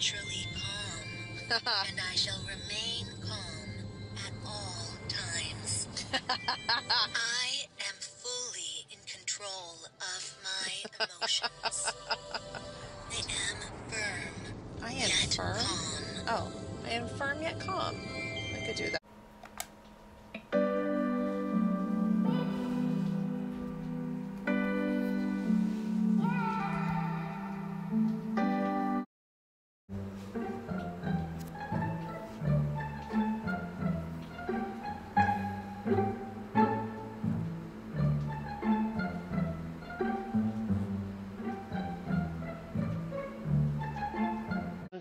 naturally calm, and I shall remain calm at all times. I am fully in control of my emotions. I am firm, I am yet firm? calm. Oh, I am firm yet calm. I could do that.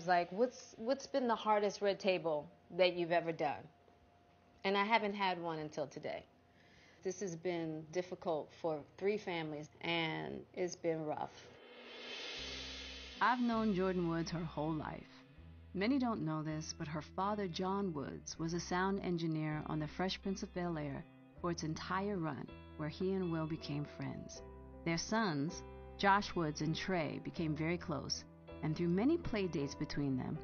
Like, what's been the hardest red table that you've ever done? And I haven't had one until today. This has been difficult for 3 families, and it's been rough. I've known Jordyn Woods her whole life. Many don't know this, but her father, John Woods, was a sound engineer on The Fresh Prince of Bel-Air for its entire run, where he and Will became friends. Their sons, Josh Woods and Trey, became very close, and through many play dates between them,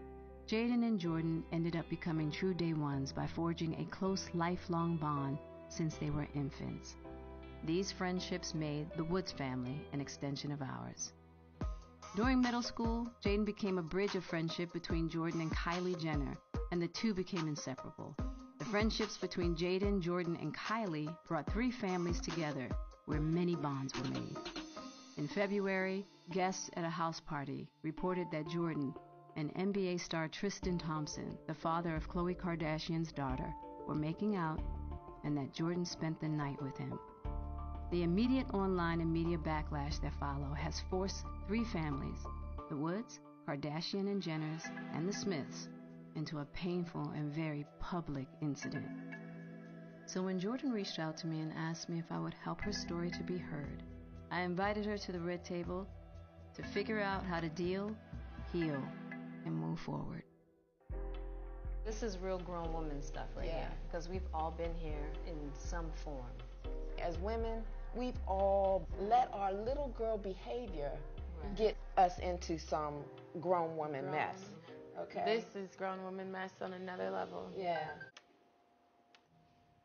Jaden and Jordyn ended up becoming true day ones by forging a close, lifelong bond since they were infants. These friendships made the Woods family an extension of ours. During middle school, Jaden became a bridge of friendship between Jordyn and Kylie Jenner, and the two became inseparable. The friendships between Jaden, Jordyn, and Kylie brought 3 families together, where many bonds were made. In February, guests at a house party reported that Jordyn and NBA star Tristan Thompson, the father of Khloe Kardashian's daughter, were making out, and that Jordyn spent the night with him. The immediate online and media backlash that followed has forced 3 families, the Woods, Kardashian and Jenners, and the Smiths, into a painful and very public incident. So when Jordyn reached out to me and asked me if I would help her story to be heard, I invited her to the red table to figure out how to deal, heal, and move forward. This is real grown woman stuff right here, because we've all been here in some form. As women, we've all let our little girl behavior get us into some grown woman mess. Okay? This is grown woman mess on another level. Yeah.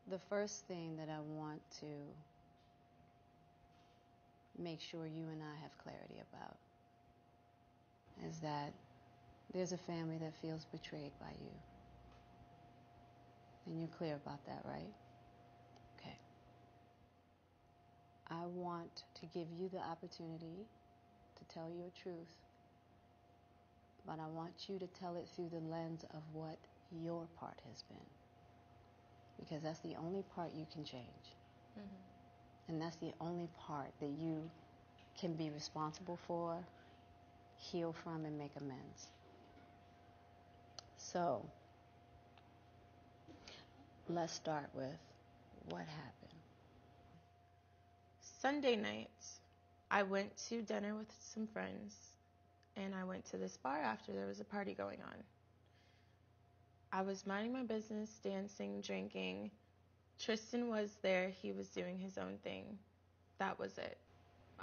The first thing that I want to make sure you and I have clarity about is that there's a family that feels betrayed by you. And you're clear about that, right? Okay. I want to give you the opportunity to tell your truth, but I want you to tell it through the lens of what your part has been. Because that's the only part you can change. Mm-hmm. And that's the only part that you can be responsible for, heal from, and make amends. So, let's start with what happened. Sunday night, I went to dinner with some friends, and I went to this bar after there was a party going on. I was minding my business, dancing, drinking. Tristan was there. He was doing his own thing. That was it.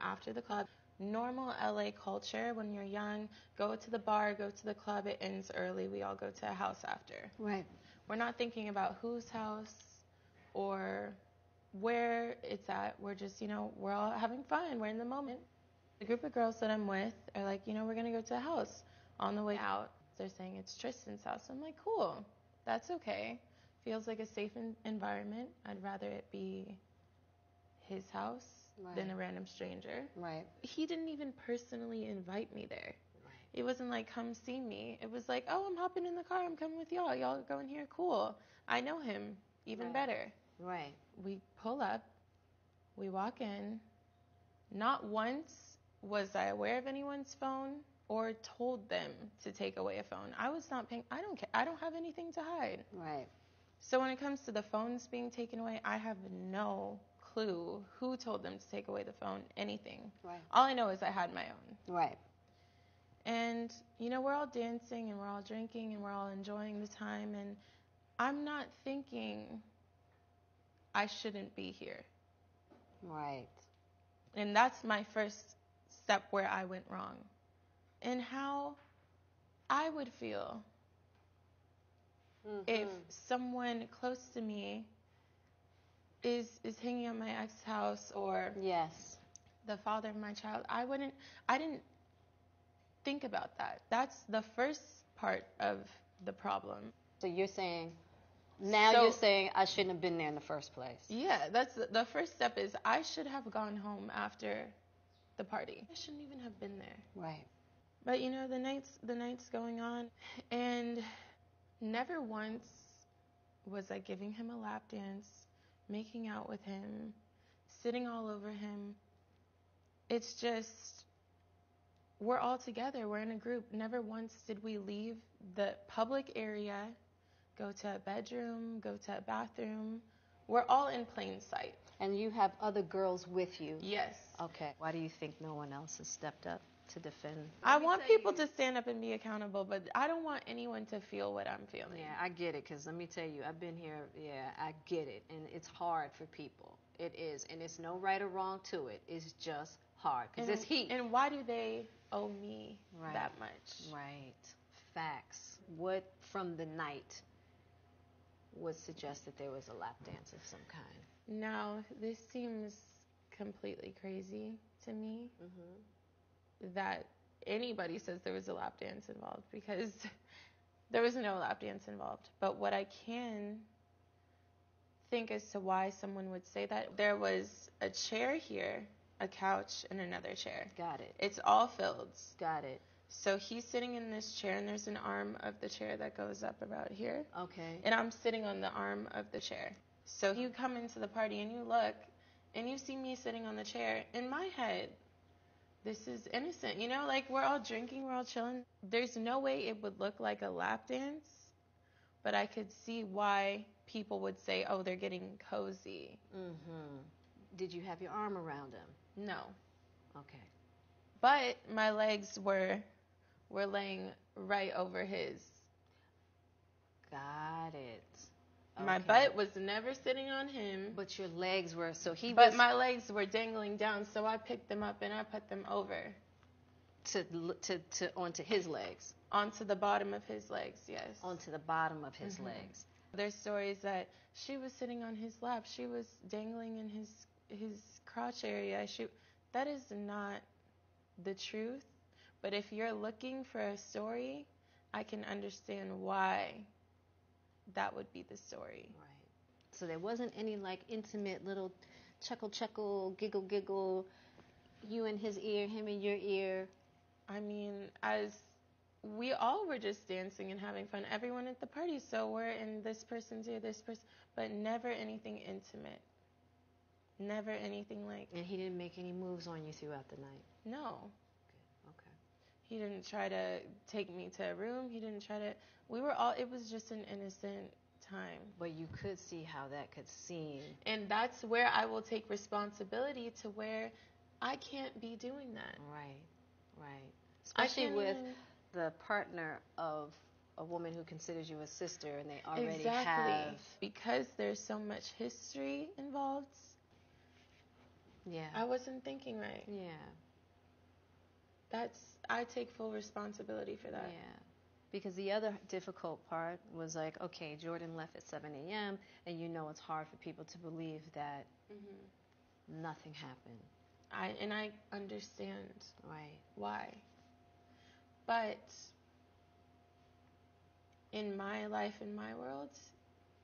After the club, normal LA culture, when you're young, go to the bar, go to the club, it ends early. We all go to a house after. Right. We're not thinking about whose house or where it's at. We're just, we're all having fun. We're in the moment. The group of girls that I'm with are like, we're going to go to a house. On the way out, they're saying it's Tristan's house. I'm like, cool. That's okay. Feels like a safe environment. I'd rather it be his house than a random stranger. Right. He didn't even personally invite me there. Right. It wasn't like, come see me. It was like, oh, I'm hopping in the car. I'm coming with y'all. Y'all going here? Cool. I know him even better. Right. We pull up. We walk in. Not once was I aware of anyone's phone or told them to take away a phone. I was not paying. I don't care. I don't have anything to hide. Right. So when it comes to the phones being taken away, I have no clue who told them to take away the phone, anything. Right. All I know is I had my own. Right. And, we're all dancing and we're all drinking and we're all enjoying the time. And I'm not thinking I shouldn't be here. Right. And that's my first step where I went wrong. And how I would feel if someone close to me is hanging at my ex's house or Yes. the father of my child. I didn't think about that. That's the first part of the problem. So you're saying, now So- you're saying I shouldn't have been there in the first place. Yeah, that's the first step is I should have gone home after the party. I shouldn't even have been there. Right. But you know, the night's going on, and never once was I giving him a lap dance, making out with him, sitting all over him. It's just, we're all together. We're in a group. Never once did we leave the public area, go to a bedroom, go to a bathroom. We're all in plain sight. And you have other girls with you? Yes. Okay. Why do you think no one else has stepped up to defend? I want people to stand up and be accountable, but I don't want anyone to feel what I'm feeling. Yeah, I get it, because let me tell you, I've been here. Yeah, I get it. And it's hard for people. It is. And it's no right or wrong to it. It's just hard, because it's heat. And why do they owe me that much? Right. Facts. What from the night would suggest that there was a lap dance of some kind? Now, this seems completely crazy to me that anybody says there was a lap dance involved, because there was no lap dance involved. But what I can think as to why someone would say that, there was a chair here, a couch, and another chair. Got it. It's all filled. Got it. So he's sitting in this chair, and there's an arm of the chair that goes up about here. Okay. And I'm sitting on the arm of the chair. So you come into the party and you look, and you see me sitting on the chair. In my head, this is innocent. You know, like, we're all drinking, we're all chilling. There's no way it would look like a lap dance, but I could see why people would say, oh, they're getting cozy. Did you have your arm around him? No. Okay. But my legs were laying right over his. Got it. Okay. My butt was never sitting on him. But your legs were, so he But was... my legs were dangling down, so I picked them up and I put them over. Onto his legs. Onto the bottom of his legs, yes. Onto the bottom of his legs. There's stories that she was sitting on his lap. She was dangling in his crotch area. That is not the truth. But if you're looking for a story, I can understand why that would be the story. Right. So there wasn't any, like, intimate little chuckle, giggle, you in his ear, him in your ear. I mean, as we all were just dancing and having fun, everyone at the party, so we're in this person's ear, this person, but never anything intimate. Never anything like... And he didn't make any moves on you throughout the night? No. Okay. He didn't try to take me to a room. He didn't try to... it was just an innocent time. But you could see how that could seem. And that's where I will take responsibility to where I can't be doing that. Right. Especially with the partner of a woman who considers you a sister, and they already have... Because there's so much history involved. Yeah. I wasn't thinking right. Yeah. I take full responsibility for that. Yeah. Because the other difficult part was like, okay, Jordan left at 7 a.m., and you know it's hard for people to believe that nothing happened. I understand why. But in my life, in my world,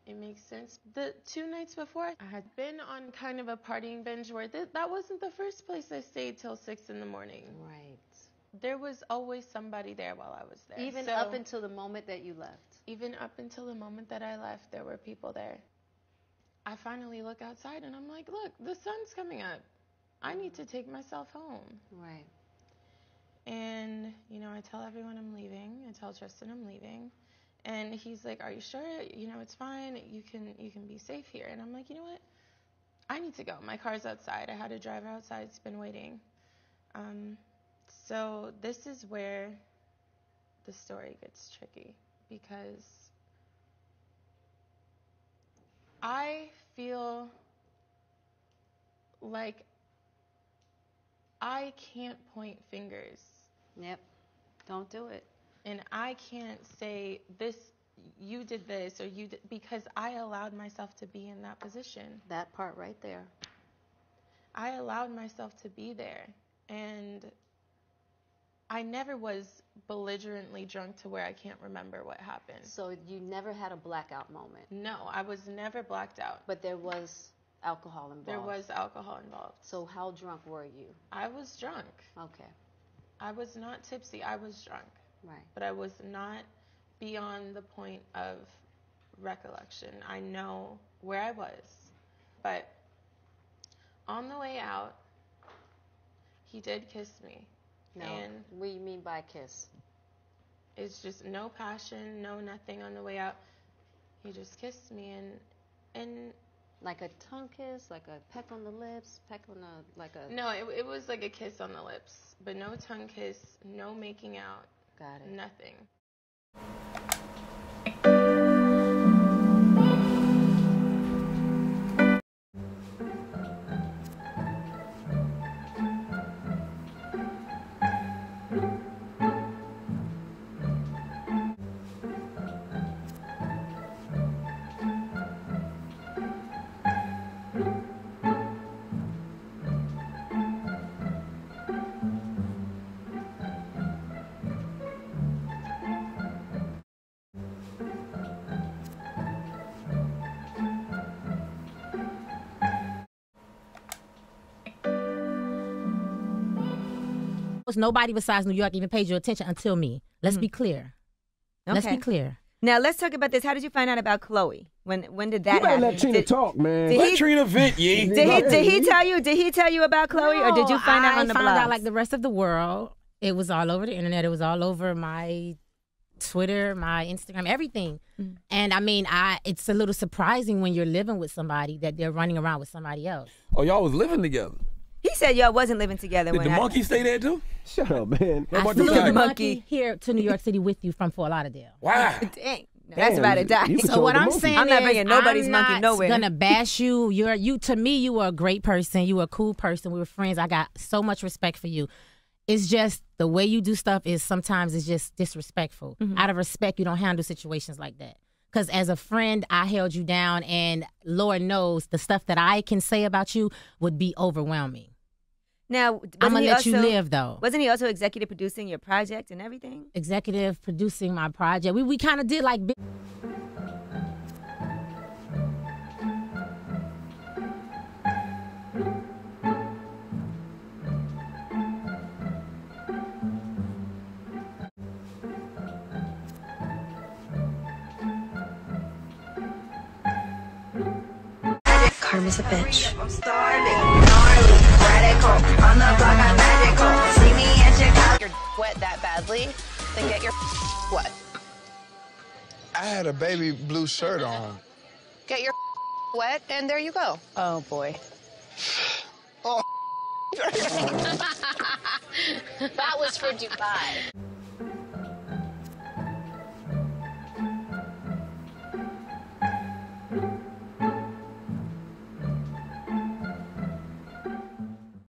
it makes sense. The 2 nights before, I had been on kind of a partying binge where that wasn't the first place I stayed till 6 in the morning. Right. There was always somebody there while I was there. Even up until the moment that you left? Even up until the moment that I left, there were people there. I finally look outside and I'm like, look, the sun's coming up. I need to take myself home. Right. And, you know, I tell everyone I'm leaving. I tell Tristan I'm leaving. And he's like, are you sure? You know, it's fine. You can be safe here. And I'm like, you know what? I need to go. My car's outside. I had a driver outside. It's been waiting. So this is where the story gets tricky, because I feel like I can't point fingers. Yep. Don't do it. And I can't say this, you did this, or you did, because I allowed myself to be in that position. That part right there. I allowed myself to be there. And I never was belligerently drunk to where I can't remember what happened. So you never had a blackout moment? No, I was never blacked out. But there was alcohol involved? There was alcohol involved. So how drunk were you? I was drunk. Okay. I was not tipsy. I was drunk. Right. But I was not beyond the point of recollection. I know where I was. But on the way out, he did kiss me. No. And what do you mean by kiss? It's just no passion, no nothing on the way out. He just kissed me and like a tongue kiss, like a peck on the lips, peck on the, like a... No, it was like a kiss on the lips, but no tongue kiss, no making out. Got it. Nothing. Nobody besides New York even paid you attention until me. Let's be clear. Okay. Let's be clear. Now let's talk about this. How did you find out about Khloe? When did that You better happen? let Trina talk, man. Did Let he- Trina vent, ye. Did he tell you? Did he tell you about Khloe, or did you find out on the I found out blogs? like the rest of the world. It was all over the internet. It was all over my Twitter, my Instagram, everything. And I mean, it's a little surprising when you're living with somebody that they're running around with somebody else. Oh, y'all was living together. He said y'all wasn't living together. Did when the monkey stay there too? Shut up, man. What I about flew the the tiger? monkey here to New York City with you from Fort Lauderdale. Wow. Dang, that's Damn, about to die. you So control what the I'm monkey. saying I'm not is, bringing nobody's I'm monkey not nowhere. gonna bash you. You to me, you were a great person. You were a cool person. We were friends. I got so much respect for you. It's just the way you do stuff is sometimes it's just disrespectful. Out of respect, you don't handle situations like that. Because as a friend, I held you down, and Lord knows the stuff that I can say about you would be overwhelming. Now, I'm gonna let you also, live though. Wasn't he also executive producing your project and everything? Executive producing my project. We kind of did like big. Karma's a bitch. I'm starving, gnarly, radical. On the block, I'm magical. See me in Chicago. You're wet that badly, then get your wet. I had a baby blue shirt on. Get your wet, and there you go. Oh, boy. Oh, That was for Dubai.